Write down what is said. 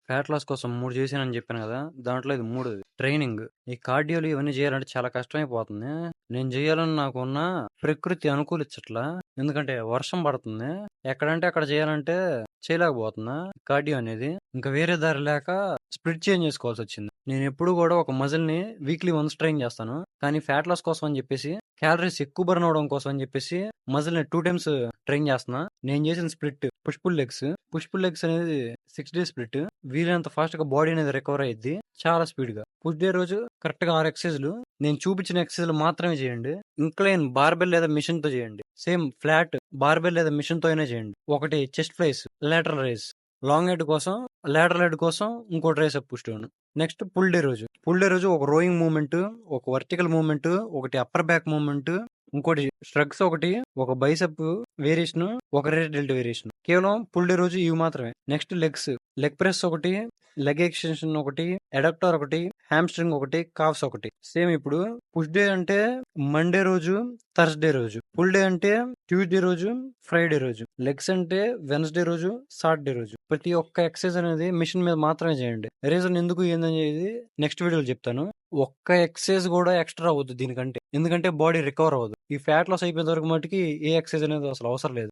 Fat loss కోసం 3 చేశానని చెప్పాను గదా! దాంట్లో ఇది మూడోది. ట్రైనింగ్. ఈ కార్డియోలు ఇవన్నీ చేయాలంటే చాలా కష్టమైపోతుంది. నేను చేయాలని నాకున్న ప్రకృతి అనుకూలిచ్చట్లా. ఎందుకంటే వర్షం పడుతుంది. ఎక్కడంటే అక్కడ చేయాలంటే చేయలేకపోతున్నా కార్డియో అనేది. ఇంకా వేరే దారి లేక స్ప్లిట్ చేంజ్ చేసుకోవాల్సొచ్చింది. నేనెప్పుడు గూడా ఒక మజిల్‌ని వీక్లీ వన్స్ ట్రైన్ చేస్తాను. కానీ ఫ్యాట్ లాస్ కోసం అని చెప్పేసి, క్యాలరీస్ ఎక్కువ బర్న్ అవ్వడం కోసం అని చెప్పేసి మజిల్‌ని 2 టైమ్స్ ట్రైన్ చేస్తున్నా. నేను చేసిన split push pull legs. Push pull legs అనేది 6 డే స్ప్లిట్. వీలైనంత ఫాస్ట్‌గా బాడీ అనేది రికవర్ అయ్యిద్ది. చాలా స్పీడ్‌గా. పుష్ డే రోజు కరెక్ట్‌గా 6 ఎక్సర్‌సైజులు. నేను చూపించిన ఎక్సర్‌సైజులు మాత్రమే చేయండి. ఇంక్లైన్ బార్బెల్ లేదా మిషన్‌తో చేయండి. సేమ్ ఫ్లాట్ బార్బెల్ లేదా మిషన్‌తో అయినా చేయండి. ఒకటి chest flies, lateral raise. Long head కోసం, లాటరల్ హెడ్ కోసం ఇంకో tricep push down. Next pull day రోజు. పుల్ డే రోజు ఒక రోయింగ్ మూవ్‌మెంట్, ఒక వర్టికల్ మూవ్‌మెంట్, ఒకటి అప్పర్ బ్యాక్ మూవ్‌మెంట్, ఇంకోటి స్ట్రగ్స్ ఒకటి, ఒక బైసెప్ వేరియేషన్, ఒక రేట్ డెల్ట్ వేరియేషన్. కేవలం పుల్ డే రోజు ఇవి మాత్రమే. Next legs. లెగ్ ప్రెస్ ఒకటి, లెగ్ ఎక్స్టెన్షన్ ఒకటి, అడాప్టర్ ఒకటి, హ్యామ్స్ట్రింగ్ ఒకటి, కాఫ్స్ ఒకటి. సేమ్ ఇప్పుడు పుష్ డే అంటే మండే రోజు, థర్స్డే రోజు. పుల్ డే అంటే ట్యూస్డే రోజు, ఫ్రైడే రోజు. లెగ్స్ అంటే వెన్స్డే రోజు, సాటర్డే రోజు. ప్రతి ఒక్క ఎక్సర్సైజ్ అనేది మిషన్ మీద మాత్రమే చేయండి. రీజన్ ఎందుకు ఏందనేది నెక్స్ట్ వీడియోలో చెప్తాను. ఒక్క ఎక్సర్సైజ్ కూడా ఎక్స్ట్రా అవ్వద్దు దీనికంటే. ఎందుకంటే బాడీ రికవర్ అవ్వదు. ఈ ఫ్యాట్ లాస్ అయిపోయేంత వరకు మటుకి ఏ ఎక్సర్సైజ్ అనేది అసలు అవసరం లేదు.